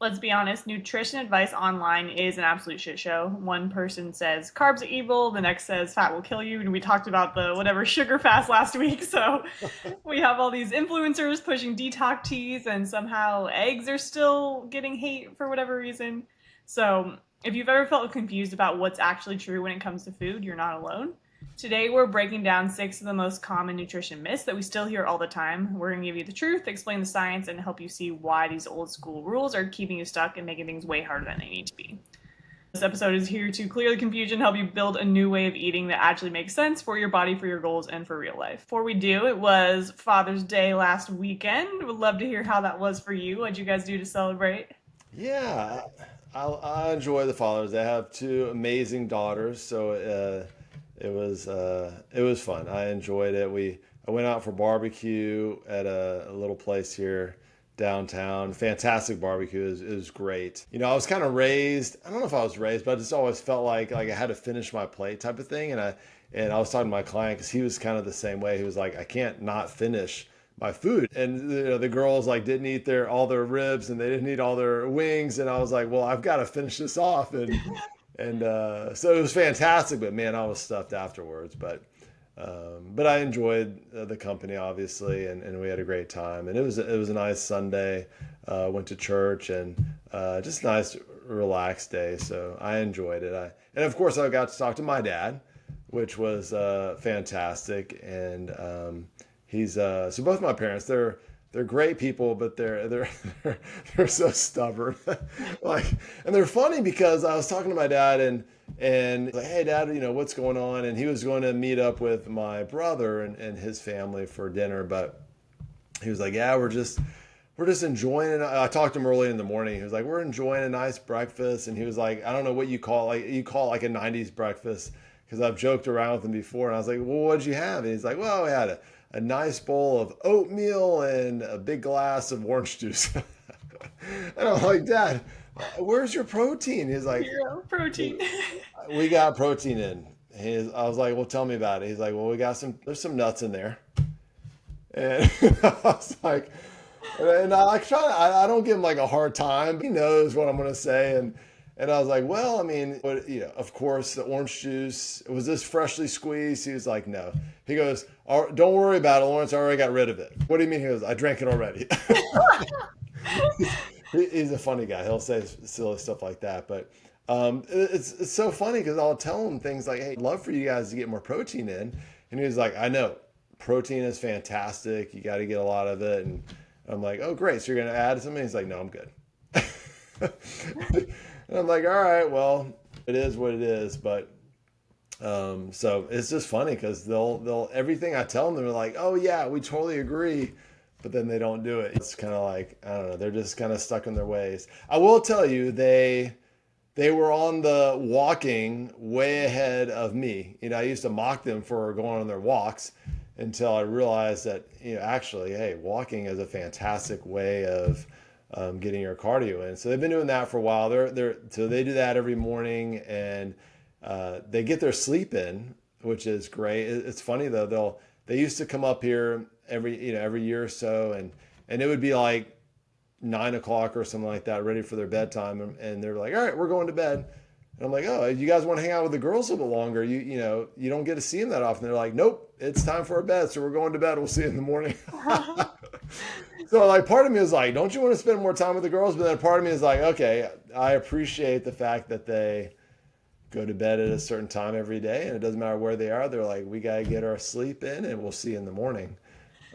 Let's be honest, nutrition advice online is an absolute shit show. One person says carbs are evil, the next says fat will kill you, and we talked about the whatever sugar fast last week. So we have all these influencers pushing detox teas, and somehow eggs are still getting hate for whatever reason. So if you've ever felt confused about what's actually true when it comes to food, you're not alone. Today, we're breaking down 6 of the most common nutrition myths that we still hear all the time. We're going to give you the truth, explain the science, and help you see why these old school rules are keeping you stuck and making things way harder than they need to be. This episode is here to clear the confusion, help you build a new way of eating that actually makes sense for your body, for your goals, and for real life. Before we do, it was Father's Day last weekend. Would love to hear how that was for you. What'd you guys do to celebrate? Yeah, I enjoy the Father's Day. I have two amazing daughters, so it was fun. I enjoyed it. I went out for barbecue at a little place here downtown. Fantastic barbecue. It was great. I was kind of raised. I don't know if I was raised, but I just always felt like I had to finish my plate type of thing. And I was talking to my client because he was kind of the same way. He was like, I can't not finish my food. And the girls like didn't eat all their ribs and they didn't eat all their wings. And I was like, well, I've got to finish this off. And so it was fantastic, but man, I was stuffed afterwards. But I enjoyed the company, obviously, and we had a great time. And it was a nice Sunday. Went to church and just a nice, relaxed day. So I enjoyed it. And of course, I got to talk to my dad, which was fantastic. And so both my parents, they're great people, but they're so stubborn. Like, and they're funny because I was talking to my dad and like, hey dad, what's going on? And he was going to meet up with my brother and his family for dinner, but he was like, yeah, we're just enjoying it. I talked to him early in the morning. He was like, we're enjoying a nice breakfast. And he was like, I don't know what you call like a 90s breakfast, because I've joked around with him before. And I was like, well, what'd you have? And he's like, well, we had a nice bowl of oatmeal and a big glass of orange juice. And I'm like, Dad, where's your protein? He's like, Zero protein. we got protein in. I was like, well, tell me about it. He's like, well, there's some nuts in there. And I was like, and I don't give him like a hard time. He knows what I'm going to say. And I was like, well, I mean, of course, the orange juice, was this freshly squeezed? He was like, no. He goes, don't worry about it, Laurence. I already got rid of it. What do you mean? He goes, I drank it already. He's a funny guy. He'll say silly stuff like that. But it's so funny because I'll tell him things like, hey, I'd love for you guys to get more protein in. And he was like, I know. Protein is fantastic. You got to get a lot of it. And I'm like, oh, great. So you're going to add something? He's like, no, I'm good. And I'm like, all right, well, it is what it is. But so it's just funny because they'll everything I tell them, they're like, oh yeah, we totally agree. But then they don't do it. It's kind of like, I don't know, they're just kind of stuck in their ways. I will tell you, they were on the walking way ahead of me. I used to mock them for going on their walks until I realized that, actually, hey, walking is a fantastic way of getting your cardio in. So they've been doing that for a while. So they do that every morning, and they get their sleep in, which is great. It's funny though. They used to come up here every year or so, and it would be like 9 o'clock or something like that, ready for their bedtime, and they're like, all right, we're going to bed. And I'm like, oh, you guys want to hang out with the girls a little bit longer? You don't get to see them that often. They're like, nope, it's time for our bed, so we're going to bed. We'll see you in the morning. So like part of me is like, don't you want to spend more time with the girls? But then part of me is like, okay, I appreciate the fact that they go to bed at a certain time every day, and it doesn't matter where they are. They're like, we got to get our sleep in, and we'll see you in the morning.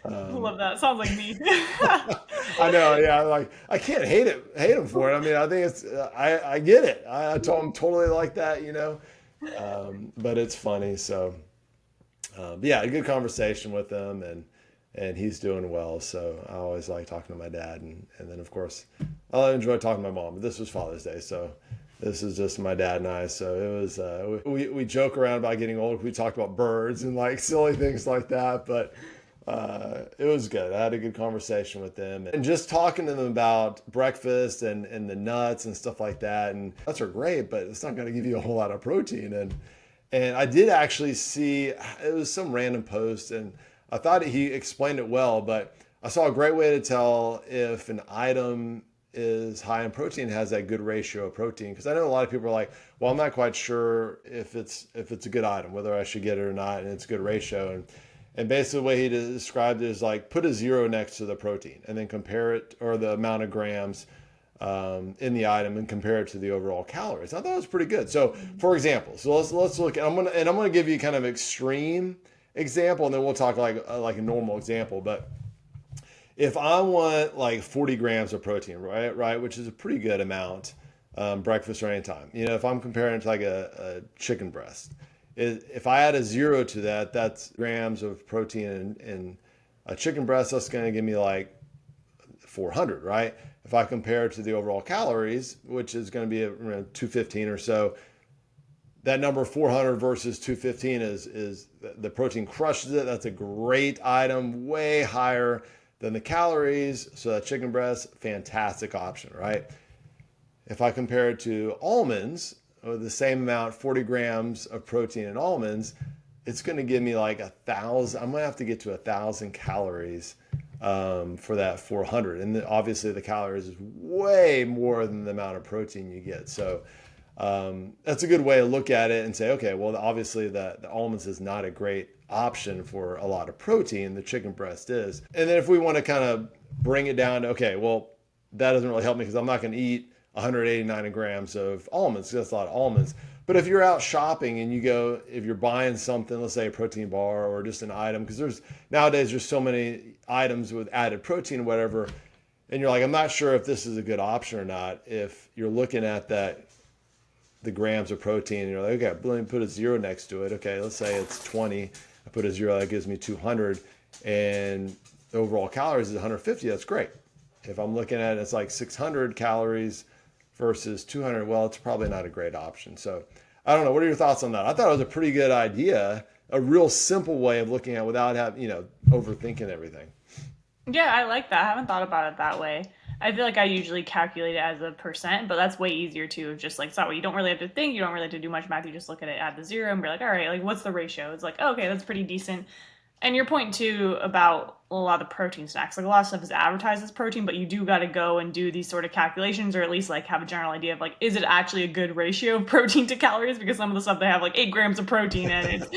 I love that. Sounds like me. I know, yeah. Like I can't hate them for it. I mean, I think I get it. I told them totally like that. But it's funny. So, but yeah, a good conversation with them, and he's doing well. So I always like talking to my dad, and then of course I enjoy talking to my mom. But this was Father's Day, so this is just my dad and I. So it was we joke around about getting old. We talked about birds and like silly things like that, but. It was good. I had a good conversation with them, and just talking to them about breakfast and the nuts and stuff like that. And nuts are great, but it's not going to give you a whole lot of protein. And I did actually see, it was some random post, and I thought he explained it well, but I saw a great way to tell if an item is high in protein, has that good ratio of protein. Because I know a lot of people are like, well, I'm not quite sure if it's a good item, whether I should get it or not, and it's a good ratio. And basically the way he described it is like put a zero next to the protein and then compare it, or the amount of grams in the item, and compare it to the overall calories. I thought it was pretty good. So for example, so let's look at, I'm gonna give you kind of extreme example, and then we'll talk like a normal example. But if I want like 40 grams of protein, right, which is a pretty good amount, breakfast or anytime, if I'm comparing it to like a chicken breast, if I add a zero to that, that's grams of protein in a chicken breast, that's going to give me like 400, right? If I compare it to the overall calories, which is going to be around 215 or so, that number 400 versus 215 is the protein crushes it. That's a great item, way higher than the calories. So that chicken breast, fantastic option, right? If I compare it to almonds, with the same amount, 40 grams of protein in almonds, it's going to give me like 1,000. I'm going to have to get to 1,000 calories for that 400. And obviously the calories is way more than the amount of protein you get. So that's a good way to look at it and say, okay, well, obviously the almonds is not a great option for a lot of protein. The chicken breast is. And then if we want to kind of bring it down to, okay, well, that doesn't really help me because I'm not going to eat 189 grams of almonds. That's a lot of almonds. But if you're out shopping and if you're buying something, let's say a protein bar or just an item, because nowadays there's so many items with added protein or whatever, and you're like, I'm not sure if this is a good option or not. If you're looking at the grams of protein, and you're like, okay, let me put a zero next to it. Okay, let's say it's 20. I put a zero, that gives me 200, and the overall calories is 150. That's great. If I'm looking at it, it's like 600 calories versus 200, well, it's probably not a great option. So I don't know. What are your thoughts on that? I thought it was a pretty good idea, a real simple way of looking at it without having, overthinking everything. Yeah, I like that. I haven't thought about it that way. I feel like I usually calculate it as a percent, but that's way easier too. Just like, it's not what you don't really have to think. You don't really have to do much math. You just look at it, add the zero, and be like, all right, like what's the ratio? It's like, oh, okay, that's pretty decent. And your point too about a lot of the protein snacks, like a lot of stuff is advertised as protein, but you do got to go and do these sort of calculations, or at least like have a general idea of like, is it actually a good ratio of protein to calories? Because some of the stuff they have like 8 grams of protein and it's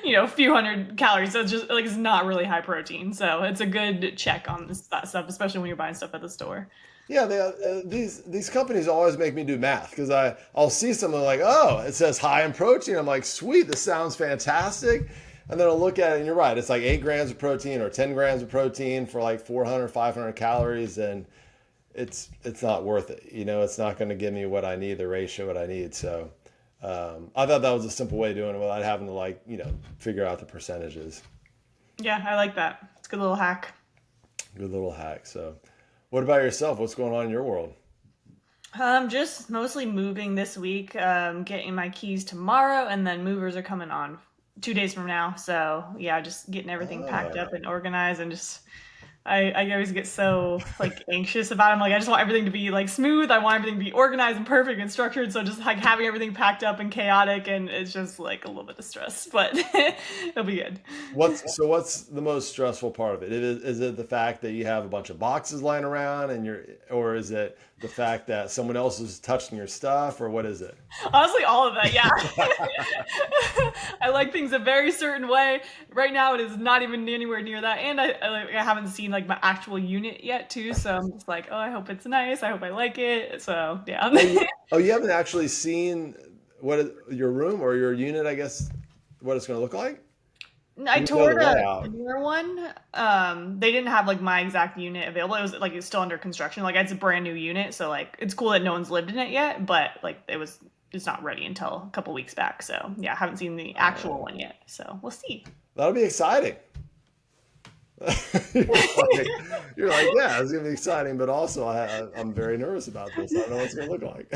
a few hundred calories, so it's just like it's not really high protein. So it's a good check on that stuff, especially when you're buying stuff at the store. Yeah, these companies always make me do math because I'll see something like, oh, it says high in protein. I'm like, sweet, this sounds fantastic. And then I'll look at it, and you're right. It's like 8 grams of protein or 10 grams of protein for like 400, 500 calories, and it's not worth it. It's not going to give me what I need, the ratio what I need. So I thought that was a simple way of doing it without having to figure out the percentages. Yeah, I like that. It's a good little hack. Good little hack. So what about yourself? What's going on in your world? Just mostly moving this week. Getting my keys tomorrow, and then movers are coming on 2 days from now. So yeah, just getting everything packed up Ah. and organized, and just I always get so like anxious about it. I'm like, I just want everything to be like smooth. I want everything to be organized and perfect and structured. So just like having everything packed up and chaotic, and it's just like a little bit of stress, but it'll be good. What's the most stressful part of it? Is it the fact that you have a bunch of boxes lying around or is it the fact that someone else is touching your stuff, or what is it? Honestly, all of that, yeah. I like things a very certain way. Right now, it is not even anywhere near that, and I haven't seen like my actual unit yet too. So I'm just like, oh, I hope it's nice. I hope I like it. So yeah. Oh, you haven't actually seen your room or your unit, I guess, what it's going to look like? I You know the toured a layout. newer one. They didn't have like my exact unit available. It was like it's still under construction. Like it's a brand new unit, so like it's cool that no one's lived in it yet. But like it's not ready until a couple weeks back. So yeah, I haven't seen the actual one yet. So we'll see. That'll be exciting. you're like, you're like, yeah, it's gonna be exciting, but also I'm very nervous about this. I don't know what it's gonna look like.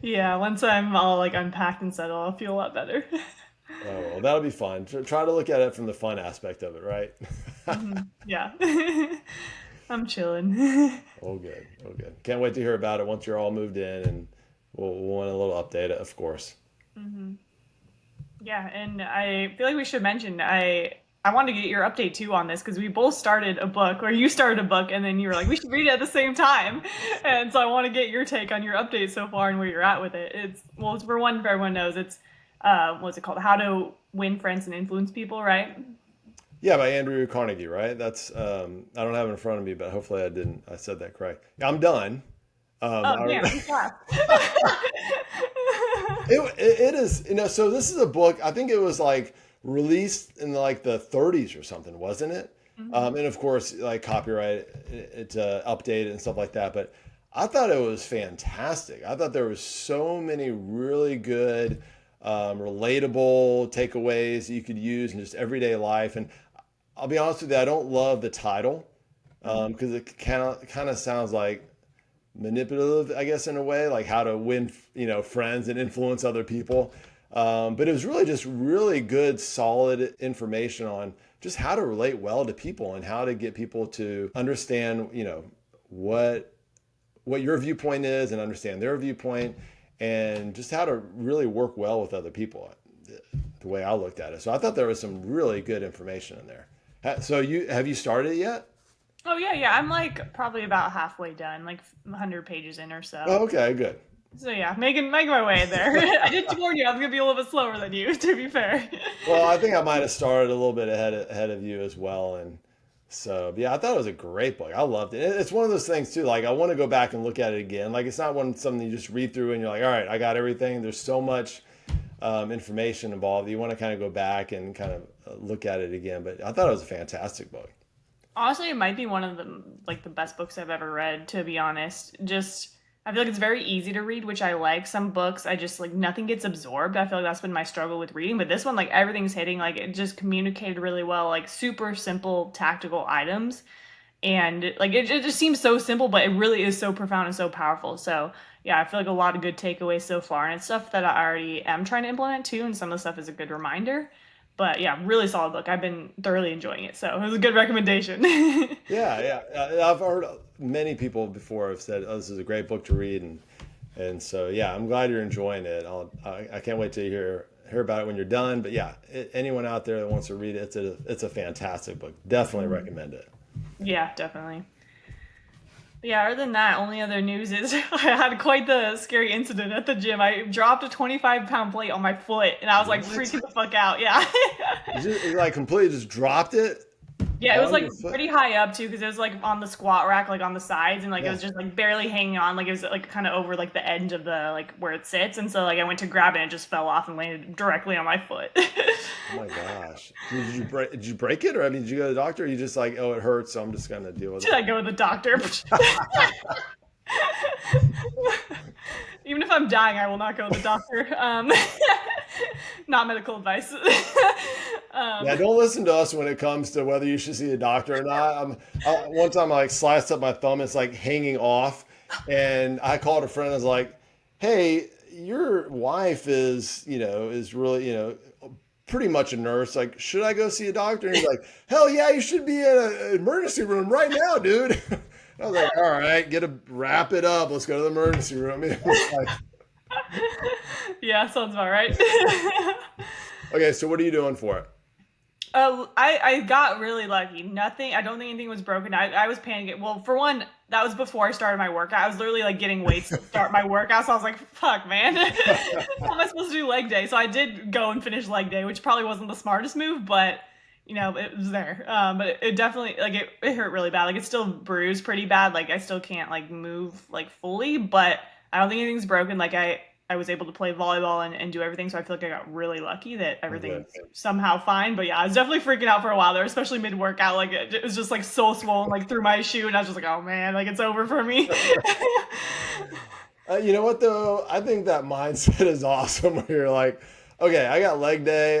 Yeah, once I'm all like unpacked and settled, I'll feel a lot better. Oh, well, that'll be fun. Try to look at it from the fun aspect of it, right? Yeah. I'm chilling. Oh, good. Oh, good. Can't wait to hear about it once you're all moved in, and we'll want a little update, of course. Yeah, and I feel like we should mention I I wanted to get your update too on this because we both started a book, or you started a book, and then you were like, we should read it at the same time. And so I want to get your take on your update so far and where you're at with it. It's for one, for everyone knows, it's what's it called? How to Win Friends and Influence People, right? Yeah, by Andrew Carnegie, right? That's I don't have it in front of me, but hopefully I said that correct. Yeah, I'm done. Oh, I damn, yeah. it is, so this is a book, I think it was like released in like the 30s or something, wasn't it? Mhm. And of course, like copyright, it's updated and stuff like that. But I thought it was fantastic. I thought there was so many really good, relatable takeaways that you could use in just everyday life. And I'll be honest with you, I don't love the title Mhm. because it kind of sounds like manipulative, I guess, in a way, like how to win, friends and influence other people. But it was really just really good, solid information on just how to relate well to people and how to get people to understand, what what your viewpoint is and understand their viewpoint, and just how to really work well with other people. The way I looked at it, so I thought there was some really good information in there. So you started it yet? Oh yeah, yeah. I'm like probably about halfway done, like 100 pages in or so. Oh, okay, good. So yeah, making my way there. I did warn you I was gonna be a little bit slower than you, to be fair. Well, I think I might have started a little bit ahead of you as well, and so yeah, I thought it was a great book. I loved it. It's one of those things too. Like I want to go back and look at it again. Like it's not something you just read through and you're like, all right, I got everything. There's so much information involved. You want to kind of go back and kind of look at it again. But I thought it was a fantastic book. Honestly, it might be one of the best books I've ever read, to be honest. Just I feel like it's very easy to read, which I like. Some books I just like nothing gets absorbed. I feel like that's been my struggle with reading, but this one like everything's hitting, like it just communicated really well, like super simple tactical items. And like it just seems so simple, but it really is so profound and so powerful. So yeah, I feel like a lot of good takeaways so far, and it's stuff that I already am trying to implement too, and some of the stuff is a good reminder. But yeah, really solid book. I've been thoroughly enjoying it, so it was a good recommendation. Yeah, yeah. I've heard many people before have said, "Oh, this is a great book to read," and so yeah, I'm glad you're enjoying it. I can't wait to hear about it when you're done. But yeah, anyone out there that wants to read it, it's a fantastic book. Definitely recommend it. Yeah, definitely. Yeah, other than that, only other news is I had quite the scary incident at the gym. I dropped a 25-pound plate on my foot and I was like What? freaking the fuck out. Yeah. You like completely just dropped it Yeah, it was on like your foot? pretty high up too because it was like on the squat rack, like on the sides, and like it Yeah. was just like barely hanging on, like it was like kind of over like the edge of the like where it sits, and so like I went to grab it and it just fell off and landed directly on my foot. Oh my gosh. Did you break it, or I mean, did you go to the doctor? Or you just like, oh, it hurts, so I'm just gonna deal with Should it. I go to the doctor? Even if I'm dying, I will not go to the doctor. Not medical advice. Yeah, um, don't listen to us when it comes to whether you should see a doctor or not. One time I like sliced up my thumb, it's like hanging off, and I called a friend. I was like, "Hey, your wife is really pretty much a nurse. Like, should I go see a doctor?" And he's like, "Hell yeah, you should be in an emergency room right now, dude." I was like, "All right, wrap it up. Let's go to the emergency room." It was like, yeah, sounds about right. okay, so what are you doing for it? I got really lucky. Nothing. I don't think anything was broken. I was panicking. Well, for one, that was before I started my workout. I was literally like getting weights to start my workout. So I was like, "Fuck, man, how am I supposed to do leg day?" So I did go and finish leg day, which probably wasn't the smartest move, but it was there. But it definitely like it hurt really bad. Like it's still bruised pretty bad. Like I still can't like move like fully, but I don't think anything's broken. Like I was able to play volleyball and do everything. So I feel like I got really lucky that I'm good. everything's somehow fine. But yeah, I was definitely freaking out for a while there, especially mid workout. Like it was just like so swollen, like through my shoe. And I was just like, oh man, like it's over for me. You know what though? I think that mindset is awesome. Where you're like, okay, I got leg day.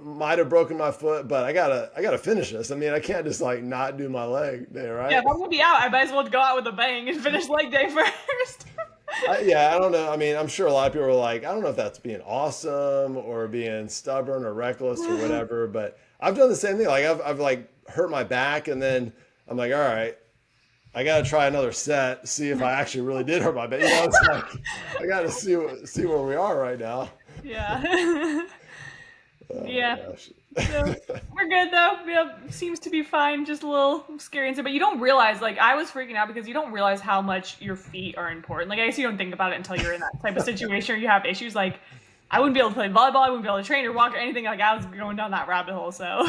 Might have broken my foot, but I gotta finish this. I mean, I can't just like not do my leg day, Yeah, right? if I'm gonna be out, I might as well go out with a bang and finish leg day first. Yeah, I don't know. I mean, I'm sure a lot of people are like, I don't know if that's being awesome or being stubborn or reckless or whatever, but I've done the same thing. Like I've like hurt my back, and then I'm like, all right, I got to try another set, see if I actually really did hurt my back. It's like I got to see where we are right now. Yeah. Oh my Yeah. gosh. So we're good though. Yep. Seems to be fine. Just a little scary inside. But you don't realize, like, I was freaking out because you don't realize how much your feet are important. Like, I guess you don't think about it until you're in that type of situation or you have issues. Like, I wouldn't be able to play volleyball. I wouldn't be able to train or walk or anything. Like, I was going down that rabbit hole. So,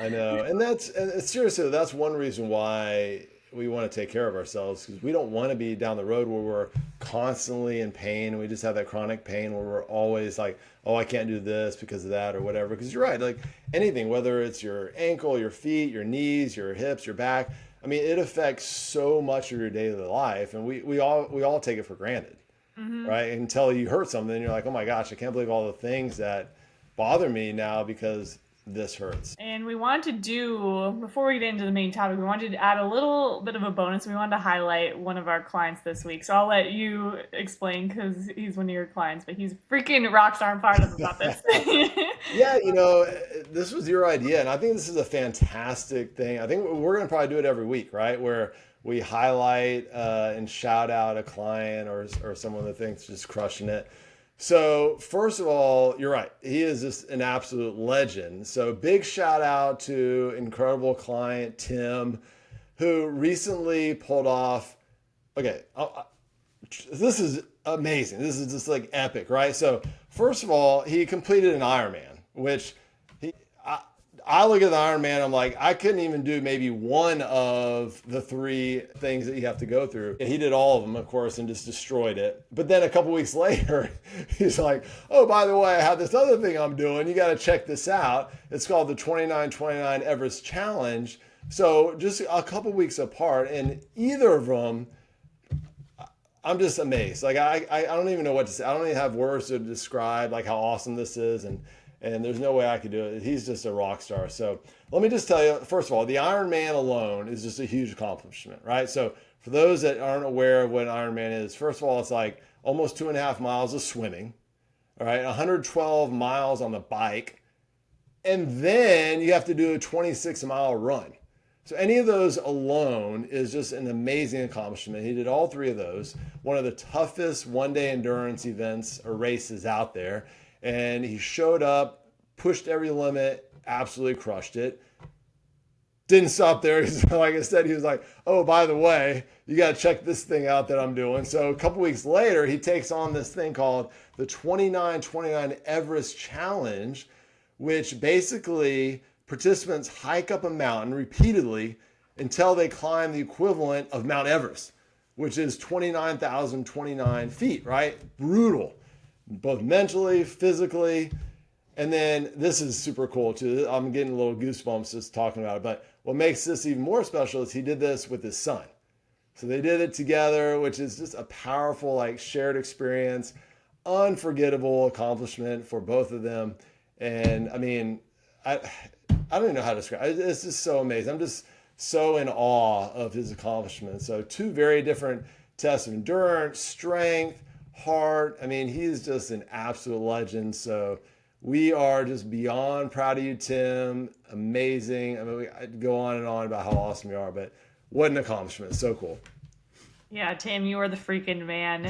I know, and seriously, that's one reason why we want to take care of ourselves, because we don't want to be down the road where we're constantly in pain. We just have that chronic pain where we're always like, oh, I can't do this because of that or whatever. Because you're right, like anything, whether it's your ankle, your feet, your knees, your hips, your back. I mean, it affects so much of your daily life, and we all take it for granted, hmm. right? Until you hurt something, and you're like, oh my gosh, I can't believe all the things that bother me now because this hurts. And we wanted to do, before we get into the main topic, we wanted to add a little bit of a bonus. We wanted to highlight one of our clients this week. So I'll let you explain because he's one of your clients, but he's freaking rock star and fired up about this. Yeah, this was your idea, and I think this is a fantastic thing. I think we're going to probably do it every week, right? Where we highlight and shout out a client or someone that thinks just crushing it. So first of all, you're right. He is just an absolute legend. So big shout out to incredible client Tim, who recently pulled off. Okay, this is amazing. This is just like epic, right? So first of all, he completed an Ironman, which he, I look at the Ironman, I'm like, I couldn't even do maybe one of the three things that you have to go through. He did all of them, of course, and just destroyed it. But then a couple weeks later, he's like, oh, by the way, I have this other thing I'm doing. You got to check this out. It's called the 29-29 Everest Challenge. So just a couple weeks apart, and either of them, I'm just amazed. Like I don't even know what to say. I don't even have words to describe like how awesome this is, and there's no way I could do it. He's just a rock star. So let me just tell you, first of all, the Ironman alone is just a huge accomplishment, right? So for those that aren't aware of what an Ironman is, first of all, it's like almost 2.5 miles of swimming, all right, 112 miles on the bike, and then you have to do a 26-mile run. So any of those alone is just an amazing accomplishment. He did all three of those. One of the toughest one-day endurance events or races out there. And he showed up, pushed every limit, absolutely crushed it. Didn't stop there. Like I said, he was like, oh, by the way, you got to check this thing out that I'm doing. So a couple weeks later, he takes on this thing called the 29-29 Everest Challenge, which basically participants hike up a mountain repeatedly until they climb the equivalent of Mount Everest, which is 29,029 feet, right? Brutal, both mentally, physically. And then this is super cool too. I'm getting a little goosebumps just talking about it. But what makes this even more special is he did this with his son. So they did it together, which is just a powerful, like, shared experience, unforgettable accomplishment for both of them. And I mean, I don't even know how to describe it. It's just so amazing. I'm just so in awe of his accomplishments. So two very different tests of endurance, strength, heart. I mean, he's just an absolute legend. So we are just beyond proud of you, Tim. Amazing. I mean, I'd go on and on about how awesome you are, but what an accomplishment. So cool. Yeah, Tim, you are the freaking man.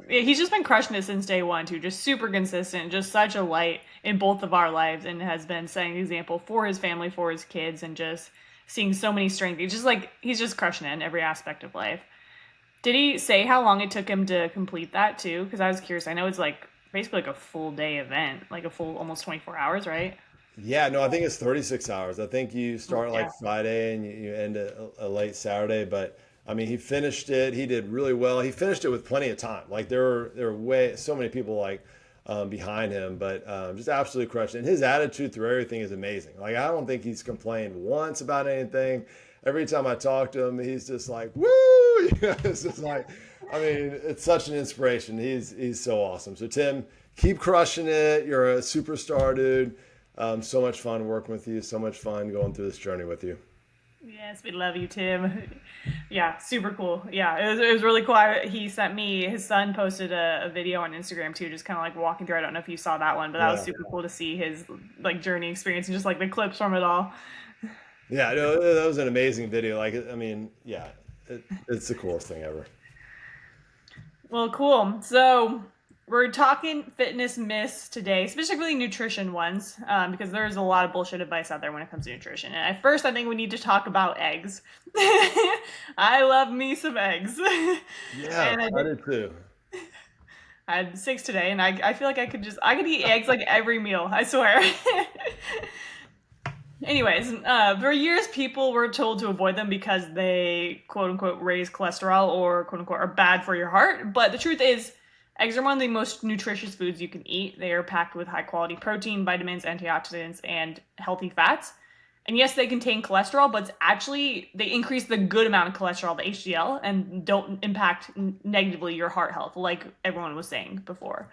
He's just been crushing it since day one, too. Just super consistent, just such a light in both of our lives, and has been setting the example for his family, for his kids, and just seeing so many strengths. He's just crushing it in every aspect of life. Did he say how long it took him to complete that too? Because I was curious. I know it's like basically like a full day event, like a full almost 24 hours, right? Yeah, no, I think it's 36 hours. I think you start Yeah. like Friday and you end a late Saturday. But I mean, he finished it. He did really well. He finished it with plenty of time. Like there were way so many people like behind him, but just absolutely crushed it. And his attitude through everything is amazing. Like I don't think he's complained once about anything. Every time I talk to him, he's just like, "Woo!" It's just like, I mean, it's such an inspiration. He's so awesome. So Tim, keep crushing it. You're a superstar, dude. So much fun working with you. So much fun going through this journey with you. Yes, we love you, Tim. Yeah, super cool. Yeah, it was really cool. He sent me, his son posted a video on Instagram too, just kind of like walking through. I don't know if you saw that one, but that was Yeah. super cool to see his like journey experience and just like the clips from it all. Yeah, no, that was an amazing video. Like, I mean, it's the coolest thing ever. Well, cool. So We're talking fitness myths today, specifically nutrition ones, because there's a lot of bullshit advice out there when it comes to nutrition. And at first, I think we need to talk about eggs. I love me some eggs, Yeah, and I did too. I had six today, and I feel like I could eat eggs like every meal. I swear. Anyways, for years people were told to avoid them because they quote unquote raise cholesterol or quote unquote are bad for your heart. But the truth is, eggs are one of the most nutritious foods you can eat. They are packed with high quality protein, vitamins, antioxidants, and healthy fats. And yes, they contain cholesterol, but it's actually they increase the good amount of cholesterol, the HDL, and don't impact negatively your heart health, like everyone was saying before.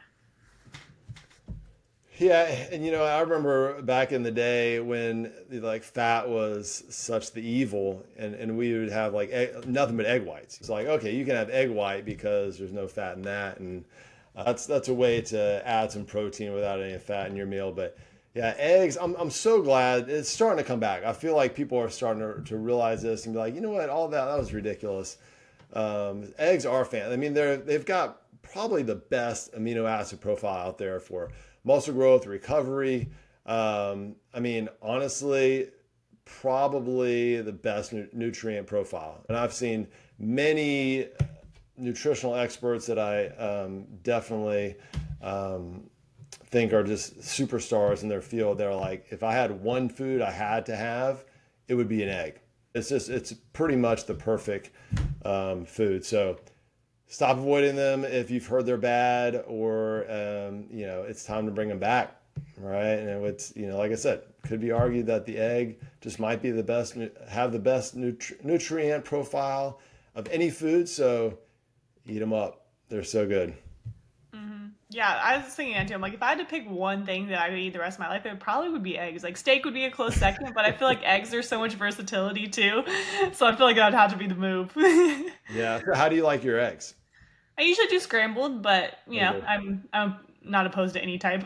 Yeah, and I remember back in the day when like fat was such the evil, and we would have like nothing but egg whites. It's like, okay, you can have egg white because there's no fat in that, and that's a way to add some protein without any fat in your meal. But yeah, eggs. I'm so glad it's starting to come back. I feel like people are starting to realize this and be like, you know what, all that was ridiculous. Eggs are fan. I mean, they've got probably the best amino acid profile out there for muscle growth, recovery. I mean, honestly, probably the best nutrient profile. And I've seen many nutritional experts that I definitely think are just superstars in their field. They're like, if I had one food I had to have, it would be an egg. It's pretty much the perfect food. So stop avoiding them if you've heard they're bad, or it's time to bring them back, right? And it's like I said, could be argued that the egg just might be the best, have the best nutrient profile of any food. So eat them up; they're so good. Yeah, I was thinking that too. I'm like, if I had to pick one thing that I would eat the rest of my life, it probably would be eggs. Like steak would be a close second, but I feel like eggs there's so much versatility too. So I feel like that would have to be the move. Yeah. So how do you like your eggs? I usually do scrambled, but Okay. I'm not opposed to any type.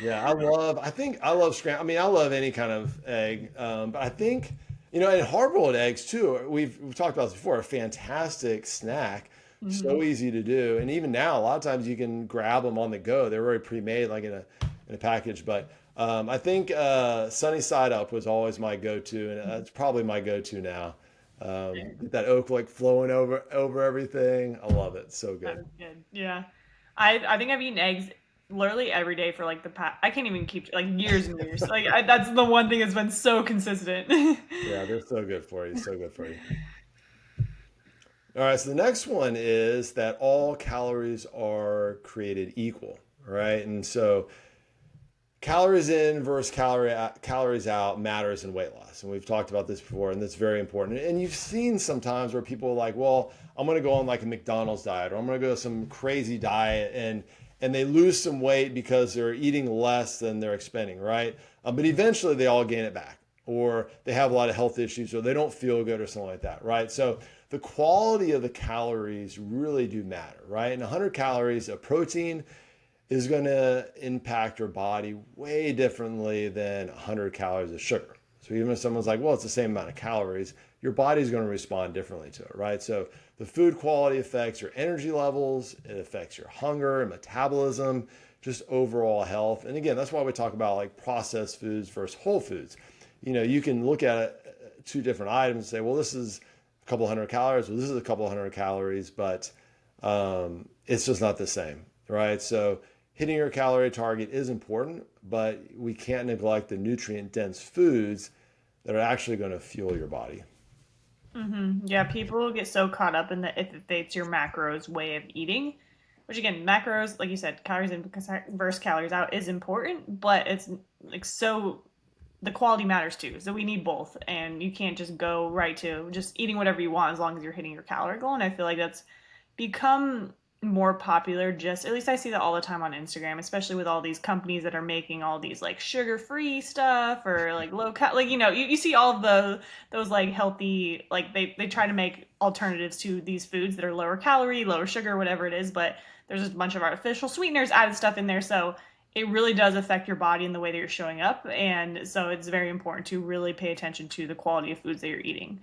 Yeah, I think I love scram. I mean, I love any kind of egg, but I think and hard-boiled eggs too. We've talked about this before. A fantastic snack, so Mhm. easy to do, and even now, a lot of times you can grab them on the go. They're already pre-made, like in a package. But I think sunny side up was always my go-to, and it's probably my go-to now. Get that oak like flowing over everything. I love it. So That good. is good. Yeah. I think I've eaten eggs literally every day for like the past I can't even keep like years and years. That's the one thing that's been so consistent. Yeah, they're so good for you. So good for you. All right, so the next one is that all calories are created equal, right? And so calories in versus calories out matters in weight loss. And we've talked about this before, and that's very important. And you've seen sometimes where people are like, well, I'm going to go on like a McDonald's diet, or I'm going to go some crazy diet, and they lose some weight because they're eating less than they're expending, right? But eventually they all gain it back, or they have a lot of health issues, or they don't feel good, or something like that, right? So the quality of the calories really do matter, right? And 100 calories of protein is going to impact your body way differently than 100 calories of sugar. So even if someone's like, well, it's the same amount of calories, your body's going to respond differently to it, right? So the food quality affects your energy levels, it affects your hunger and metabolism, just overall health. And again, that's why we talk about like processed foods versus whole foods. You can look at two different items and say, well, this is a couple hundred calories, well, this is a couple hundred calories, but it's just not the same, right? So hitting your calorie target is important, but we can't neglect the nutrient dense foods that are actually going to fuel your body. Yeah, people get so caught up in the if it's your macros way of eating, which again, macros, like you said, calories in versus calories out is important, but it's like so the quality matters too. So we need both, and you can't just go right to just eating whatever you want as long as you're hitting your calorie goal. And I feel like that's become more popular. Just at least I see that all the time on Instagram, especially with all these companies that are making all these like sugar-free stuff or like low cal. Like you see all of those like healthy like they try to make alternatives to these foods that are lower calorie, lower sugar, whatever it is, but there's just a bunch of artificial sweeteners added stuff in there. So it really does affect your body and the way that you're showing up. And so it's very important to really pay attention to the quality of foods that you're eating.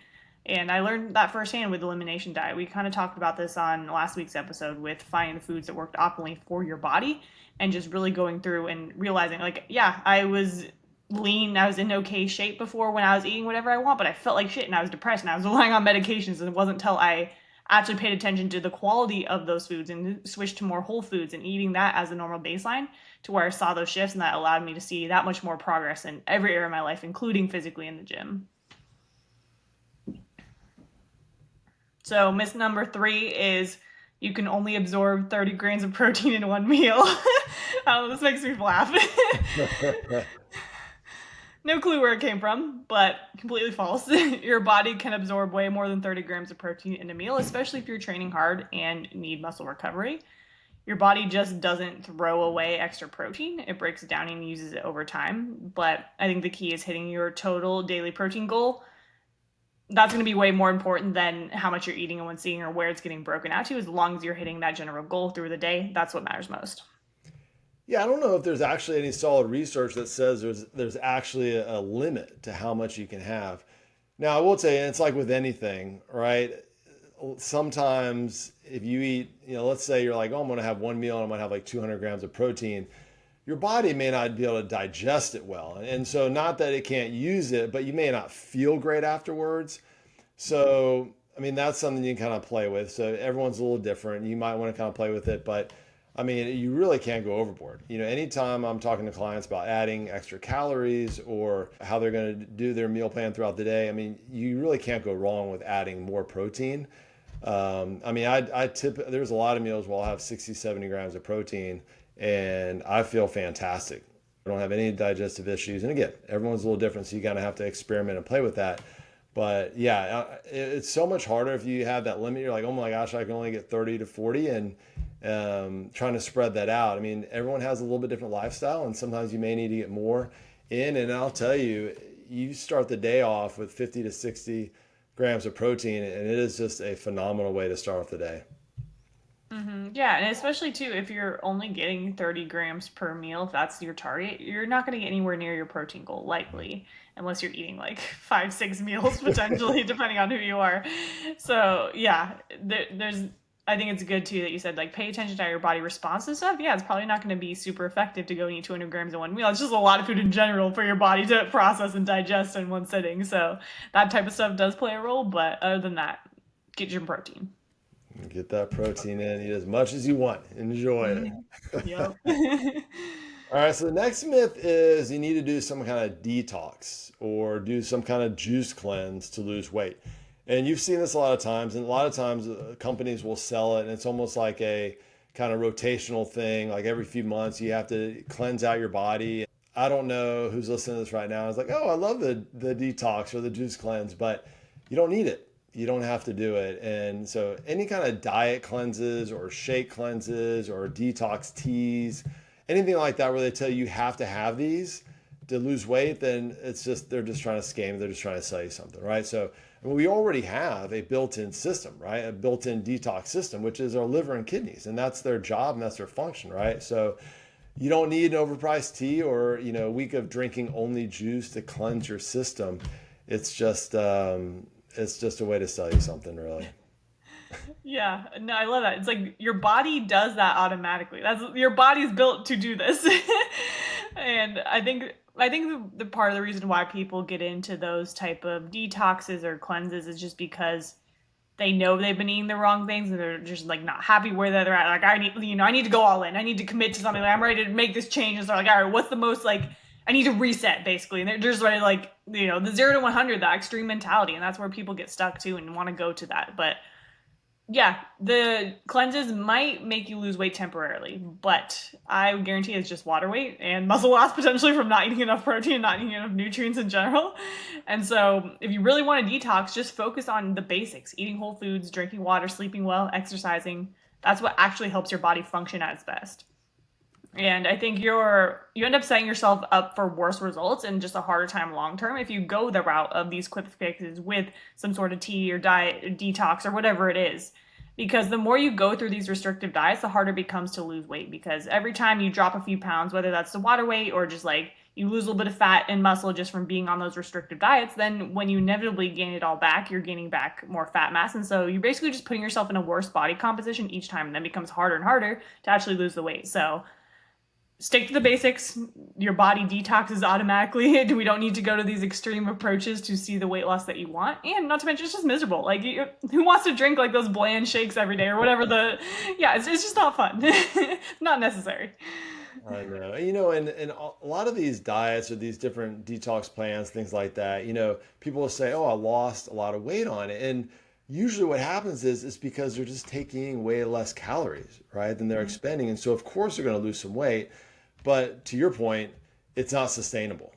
And I learned that firsthand with the elimination diet. We kind of talked about this on last week's episode with finding the foods that worked optimally for your body and just really going through and realizing, like, yeah, I was lean, I was in okay shape before when I was eating whatever I want, but I felt like shit and I was depressed and I was relying on medications. And it wasn't until I actually paid attention to the quality of those foods and switched to more whole foods and eating that as a normal baseline to where I saw those shifts, and that allowed me to see that much more progress in every area of my life, including physically in the gym. So myth number 3 is you can only absorb 30 grams of protein in one meal. This makes me laugh. No clue where it came from, but completely false. Your body can absorb way more than 30 grams of protein in a meal, especially if you're training hard and need muscle recovery. Your body just doesn't throw away extra protein. It breaks it down and uses it over time. But I think the key is hitting your total daily protein goal. That's going to be way more important than how much you're eating and what's eating or where it's getting broken out to. As long as you're hitting that general goal through the day, that's what matters most. Yeah, I don't know if there's actually any solid research that says there's actually a limit to how much you can have. Now, I will tell you, it's like with anything, right? Sometimes if you eat, let's say you're like, oh, I'm going to have one meal and I'm going to have like 200 grams of protein. Your body may not be able to digest it well. And so, not that it can't use it, but you may not feel great afterwards. So, I mean, that's something you can kind of play with. So, everyone's a little different. You might want to kind of play with it, but I mean, you really can't go overboard. Anytime I'm talking to clients about adding extra calories or how they're going to do their meal plan throughout the day, I mean, you really can't go wrong with adding more protein. I mean, there's a lot of meals where I'll have 60, 70 grams of protein and I feel fantastic. I don't have any digestive issues. And again, everyone's a little different, so you kind of have to experiment and play with that. But yeah, it's so much harder if you have that limit. You're like, oh my gosh, I can only get 30 to 40, and trying to spread that out. I mean, everyone has a little bit different lifestyle, and sometimes you may need to get more in. And I'll tell you, you start the day off with 50 to 60 grams of protein, and it is just a phenomenal way to start off the day. Yeah, and especially too, if you're only getting 30 grams per meal, if that's your target, you're not going to get anywhere near your protein goal, likely, unless you're eating like 5, 6 meals potentially, depending on who you are. So yeah, there's. I think it's good too that you said like pay attention to how your body responds to stuff. Yeah, it's probably not going to be super effective to go eat 200 grams in one meal. It's just a lot of food in general for your body to process and digest in one sitting. So that type of stuff does play a role, but other than that, get your protein. Get that protein in, eat as much as you want, enjoy it. Mhm. Yep. All right, so the next myth is you need to do some kind of detox or do some kind of juice cleanse to lose weight. And you've seen this a lot of times, and a lot of times companies will sell it, and it's almost like a kind of rotational thing. Like every few months, you have to cleanse out your body. I don't know who's listening to this right now. It's like, oh, I love the detox or the juice cleanse, but you don't need it. You don't have to do it. And so, any kind of diet cleanses or shake cleanses or detox teas, anything like that where they tell you have to have these to lose weight, then they're just trying to scam. They're just trying to sell you something, right? So we already have a built-in system, right? A built-in detox system, which is our liver and kidneys, and that's their job and that's their function, right? So you don't need an overpriced tea or a week of drinking only juice to cleanse your system. It's just a way to sell you something, really. Yeah, no, I love that. It's like your body does that automatically. That's your body's built to do this. And I think the part of the reason why people get into those type of detoxes or cleanses is just because they know they've been eating the wrong things and they're just like not happy where they're at. Like I need to go all in. I need to commit to something. Like, I'm ready to make this change. And so like, all right, what's the most like I need to reset basically. And they're just ready like, the 0 to 100, that extreme mentality. And that's where people get stuck to and want to go to that. But yeah, the cleanses might make you lose weight temporarily, but I guarantee it's just water weight and muscle loss potentially from not eating enough protein, not eating enough nutrients in general. And so, if you really want to detox, just focus on the basics: eating whole foods, drinking water, sleeping well, exercising. That's what actually helps your body function at its best. And I think you end up setting yourself up for worse results and just a harder time long term if you go the route of these quick fixes with some sort of tea or diet or detox or whatever it is. Because the more you go through these restrictive diets, the harder it becomes to lose weight. Because every time you drop a few pounds, whether that's the water weight or just like you lose a little bit of fat and muscle just from being on those restrictive diets, then when you inevitably gain it all back, you're gaining back more fat mass. And so you're basically just putting yourself in a worse body composition each time, and then it becomes harder and harder to actually lose the weight. So stick to the basics. Your body detoxes automatically. We don't need to go to these extreme approaches to see the weight loss that you want. And not to mention, it's just miserable. Like, who wants to drink like those bland shakes every day or whatever yeah, it's just not fun. Not necessary. I know. And a lot of these diets or these different detox plans, things like that, people will say, oh, I lost a lot of weight on it. And usually what happens is it's because they're just taking way less calories, right, than they're expending. And so, of course, they're going to lose some weight. But to your point, it's not sustainable.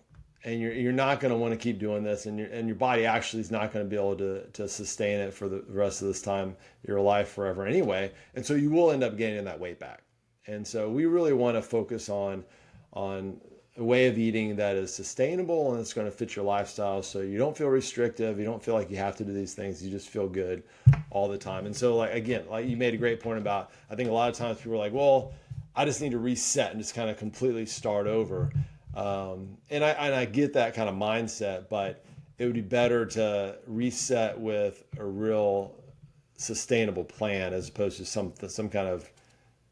And you're not going to want to keep doing this. And your body actually is not going to be able to sustain it for the rest of this time, your life forever anyway. And so you will end up gaining that weight back. And so we really want to focus on a way of eating that is sustainable and it's going to fit your lifestyle, so you don't feel restrictive, you don't feel like you have to do these things, you just feel good all the time. And so, like you made a great point about, I think a lot of times people are like, well, I just need to reset and just kind of completely start over. And I get that kind of mindset, but it would be better to reset with a real sustainable plan as opposed to some kind of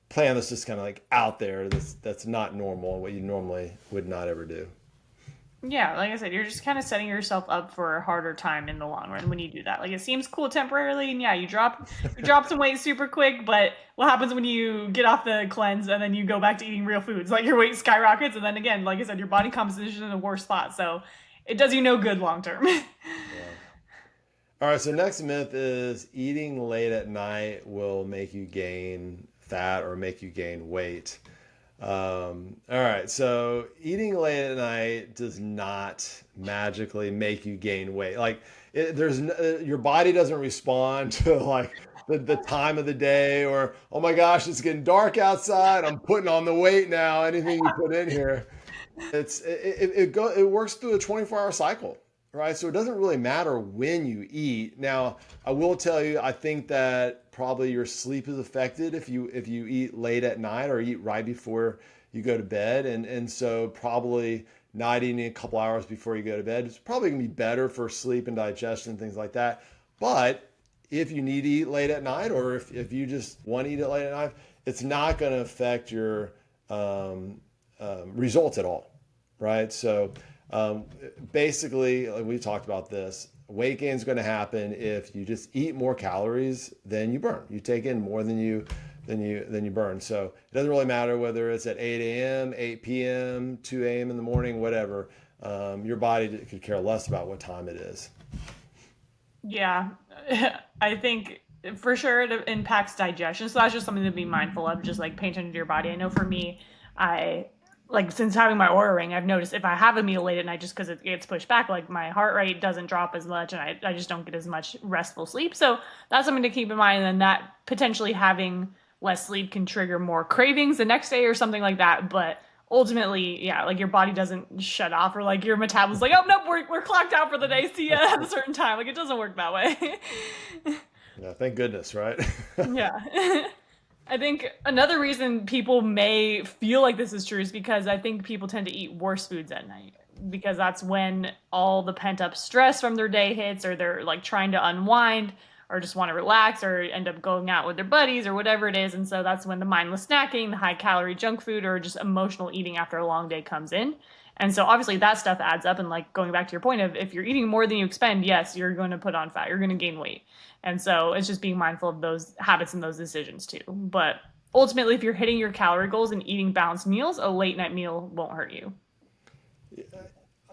plan that's just kind of like out there that's not normal and what you normally would not ever do. Yeah, like I said, you're just kind of setting yourself up for a harder time in the long run when you do that. Like, it seems cool temporarily, and yeah, you drop some weight super quick, but what happens when you get off the cleanse and then you go back to eating real foods? Like, your weight skyrockets, and then again, like I said, your body composition is in a worse spot. So it does you no good long term. Yeah. All right, so next myth is eating late at night will make you gain fat or make you gain weight. All right, so eating late at night does not magically make you gain weight. Like, your body doesn't respond to like the time of the day, or oh my gosh, it's getting dark outside, I'm putting on the weight now. Anything you put in here, it works through a 24-hour cycle, right? So it doesn't really matter when you eat. Now, I will tell you, I think that probably your sleep is affected if you eat late at night or eat right before you go to bed, and so probably not eating a couple hours before you go to bed is probably gonna be better for sleep and digestion, things like that. But if you need to eat late at night, or if you just want to eat it late at night, it's not going to affect your results at all, right? So basically, like we've talked about this, weight gain is going to happen if you just eat more calories than you burn. You take in more than you burn. So it doesn't really matter whether it's at 8 a.m., 8 p.m., 2 a.m. in the morning, whatever. Your body could care less about what time it is. Yeah, I think for sure it impacts digestion. So that's just something to be mindful of, just like paying attention to your body. I know for me, I like since having my Oura ring, I've noticed if I have a meal late at night, just because it gets pushed back, like my heart rate doesn't drop as much, and I just don't get as much restful sleep. So that's something to keep in mind. And then that potentially having less sleep can trigger more cravings the next day or something like that. But ultimately, yeah, like your body doesn't shut off, or like your metabolism's like, oh nope, we're clocked out for the day. See ya at a certain time. Like, it doesn't work that way. Yeah, thank goodness, right? Yeah. I think another reason people may feel like this is true is because I think people tend to eat worse foods at night, because that's when all the pent up stress from their day hits, or they're like trying to unwind or just want to relax or end up going out with their buddies or whatever it is. And so that's when the mindless snacking, the high calorie junk food, or just emotional eating after a long day comes in. And so obviously that stuff adds up. And like going back to your point of, if you're eating more than you expend, yes, you're going to put on fat, you're going to gain weight. And so it's just being mindful of those habits and those decisions too. But ultimately, if you're hitting your calorie goals and eating balanced meals, a late night meal won't hurt you.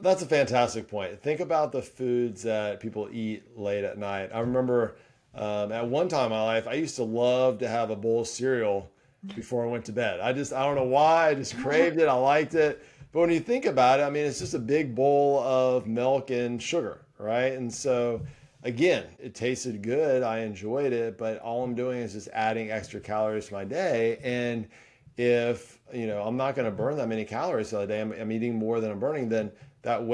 That's a fantastic point. Think about the foods that people eat late at night. I remember at one time in my life, I used to love to have a bowl of cereal before I went to bed. I don't know why, I just craved it. I liked it. But when you think about it, I mean, it's just a big bowl of milk and sugar, right? And so, again, it tasted good. I enjoyed it, but all I'm doing is just adding extra calories to my day. And if, I'm not going to burn that many calories the other day, I'm eating more than I'm burning, then I'll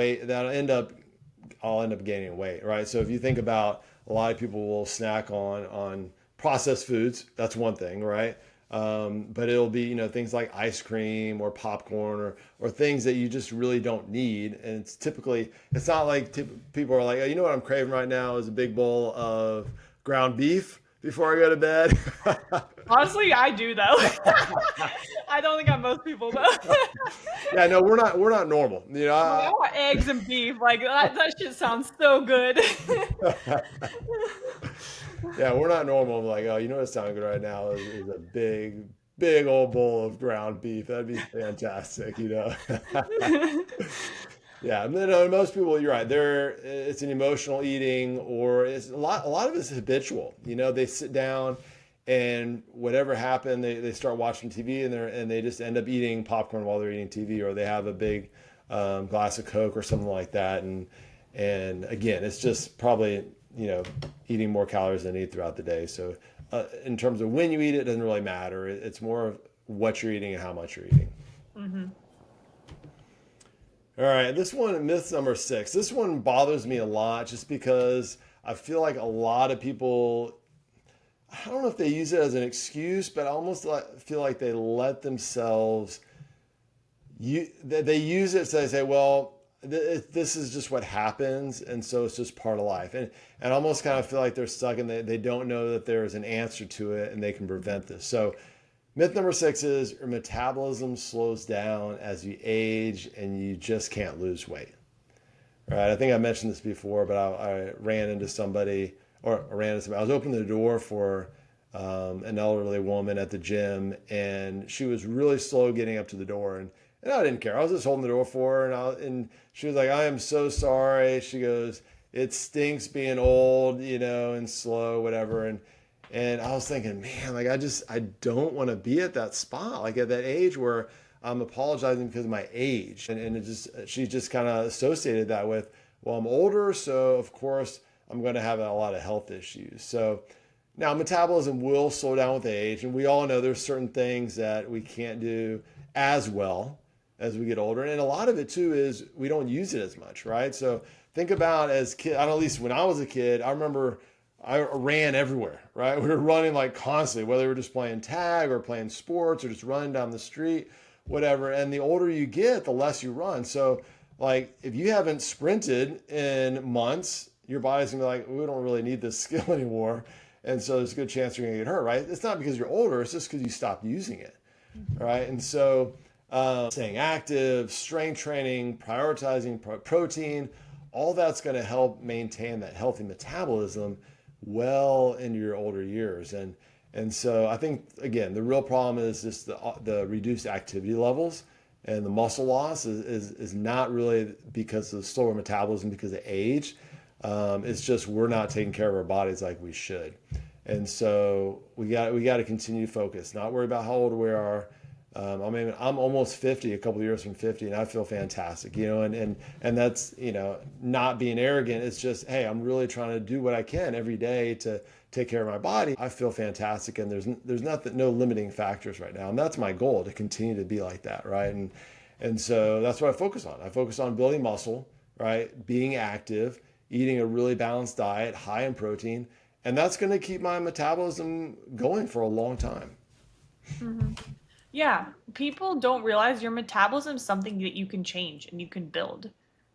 end up gaining weight, right? So if you think about, a lot of people will snack on processed foods. That's one thing, right? But it'll be, things like ice cream or popcorn or things that you just really don't need. And it's not like people are like, oh, you know what I'm craving right now is a big bowl of ground beef before I go to bed. Honestly, I do though. I don't think I'm most people though. Yeah, no, we're not normal. I'm like, I want eggs and beef. Like that shit sounds so good. Yeah, we're not normal. I'm like, oh, you know what's sounding good right now is a big old bowl of ground beef. That'd be fantastic. Yeah, and then most people, you're right. It's an emotional eating, or it's a lot of it's habitual. They sit down, and whatever happened, they start watching TV, and they just end up eating popcorn while they're eating TV, or they have a big glass of Coke or something like that, and again, it's just probably eating more calories than they eat throughout the day. So in terms of when you eat, it doesn't really matter. It's more of what you're eating and how much you're eating. Mm-hmm. All right, this one, myth number 6. This one bothers me a lot just because I feel like a lot of people, I don't know if they use it as an excuse, but I almost feel like they let themselves, they use it so they say, well, this is just what happens, and so it's just part of life. And I almost kind of feel like they're stuck and they don't know that there's an answer to it and they can prevent this. So myth number 6 is your metabolism slows down as you age and you just can't lose weight. All right, I think I mentioned this before, but I ran into somebody, or I ran into somebody. I was opening the door for an elderly woman at the gym, and she was really slow getting up to the door. And I didn't care. I was just holding the door for her, and she was like, I am so sorry. She goes, it stinks being old, and slow, whatever. And I was thinking, man, like I don't want to be at that spot, like at that age where I'm apologizing because of my age. And she just kind of associated that with, well, I'm older, so of course I'm going to have a lot of health issues. So now metabolism will slow down with age, and we all know there's certain things that we can't do as well as we get older. And a lot of it too is we don't use it as much, right? So think about as kids, at least when I was a kid, I remember I ran everywhere, right? We were running like constantly, whether we were just playing tag or playing sports or just running down the street, whatever. And the older you get, the less you run. So like if you haven't sprinted in months, your body's gonna be like, we don't really need this skill anymore. And so there's a good chance you're gonna get hurt, right? It's not because you're older, it's just because you stopped using it, right? And so staying active, strength training, prioritizing protein, all that's gonna help maintain that healthy metabolism well into your older years. And so I think, again, the real problem is just the reduced activity levels, and the muscle loss is not really because of slower metabolism, because of age. It's just we're not taking care of our bodies like we should. And so we got to continue to focus, not worry about how old we are. I'm almost 50, a couple of years from 50, and I feel fantastic, and that's, not being arrogant. It's just, hey, I'm really trying to do what I can every day to take care of my body. I feel fantastic, and there's no limiting factors right now. And that's my goal, to continue to be like that. Right. And so that's what I focus on. I focus on building muscle, right? Being active, eating a really balanced diet, high in protein, and that's going to keep my metabolism going for a long time. Mm-hmm. Yeah, people don't realize your metabolism is something that you can change and you can build.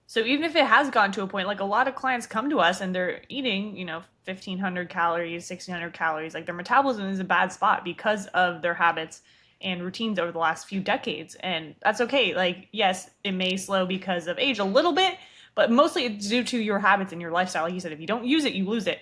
So even if it has gotten to a point, like a lot of clients come to us and they're eating, 1,500 calories, 1,600 calories, like their metabolism is a bad spot because of their habits and routines over the last few decades. And that's okay. Like, yes, it may slow because of age a little bit, but mostly it's due to your habits and your lifestyle. Like you said, if you don't use it, you lose it.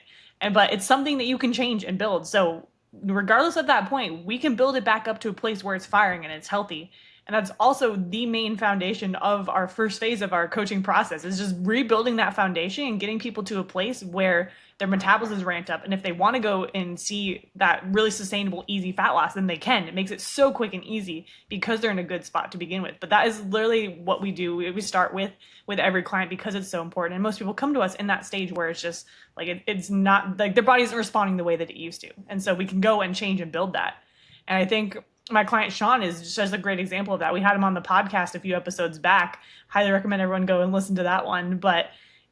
But it's something that you can change and build. So regardless of that point, we can build it back up to a place where it's firing and it's healthy. And that's also the main foundation of our first phase of our coaching process, is just rebuilding that foundation and getting people to a place where their metabolism is ramped up. And if they want to go and see that really sustainable, easy fat loss, then they can. It makes it so quick and easy because they're in a good spot to begin with. But that is literally what we do. We start with every client because it's so important. And most people come to us in that stage where it's just like it's not like their body isn't responding the way that it used to. And so we can go and change and build that. And I think my client Sean is just a great example of that. We had him on the podcast a few episodes back. Highly recommend everyone go and listen to that one. But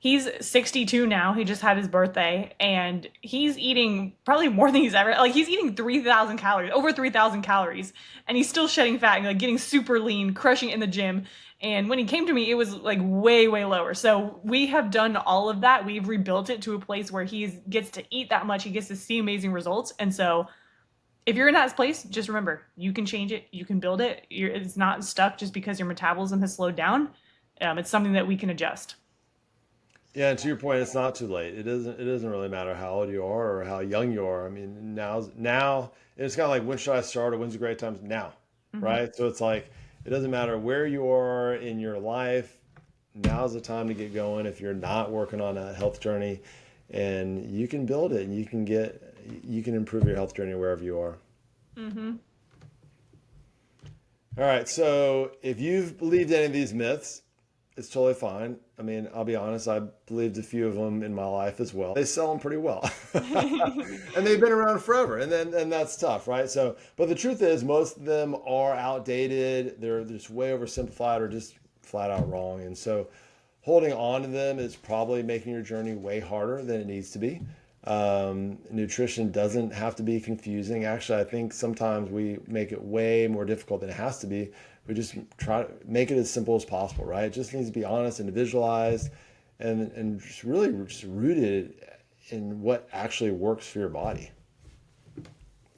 He's 62 now. He just had his birthday, and he's eating probably more than he's ever, like, he's eating 3,000 calories, over 3,000 calories, and he's still shedding fat and like getting super lean, crushing it in the gym. And when he came to me, it was like way, way lower. So we have done all of that. We've rebuilt it to a place where he gets to eat that much. He gets to see amazing results. And so if you're in that place, just remember, you can change it. You can build it. It's not stuck just because your metabolism has slowed down. It's something that we can adjust. Yeah, and to your point, it's not too late. It doesn't really matter how old you are or how young you are. I mean, now it's kind of like when should I start or when's a great time? Now, Mm-hmm. right? So it's like it doesn't matter where you are in your life. Now's the time to get going if you're not working on a health journey, and you can build it and you can improve your health journey wherever you are. Mm-hmm. All right, so if you've believed any of these myths, it's totally fine. I mean, I'll be honest, I believed a few of them in my life as well. They sell them pretty well. And they've been around forever. And that's tough, right? So, but the truth is most of them are outdated. They're just way oversimplified or just flat out wrong. And so holding on to them is probably making your journey way harder than it needs to be. Nutrition doesn't have to be confusing. Actually, I think sometimes we make it way more difficult than it has to be. We just try to make it as simple as possible, right? It just needs to be honest, individualized, and just really just rooted in what actually works for your body.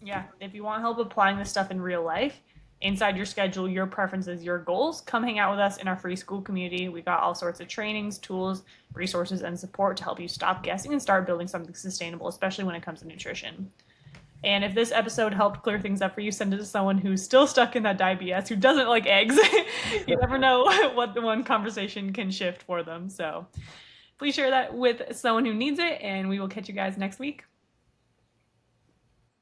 Yeah, if you want help applying this stuff in real life, inside your schedule, your preferences, your goals, come hang out with us in our free school community. We got all sorts of trainings, tools, resources, and support to help you stop guessing and start building something sustainable, especially when it comes to nutrition. And if this episode helped clear things up for you, send it to someone who's still stuck in that diabetes, who doesn't like eggs. You never know what the one conversation can shift for them. So please share that with someone who needs it, and we will catch you guys next week.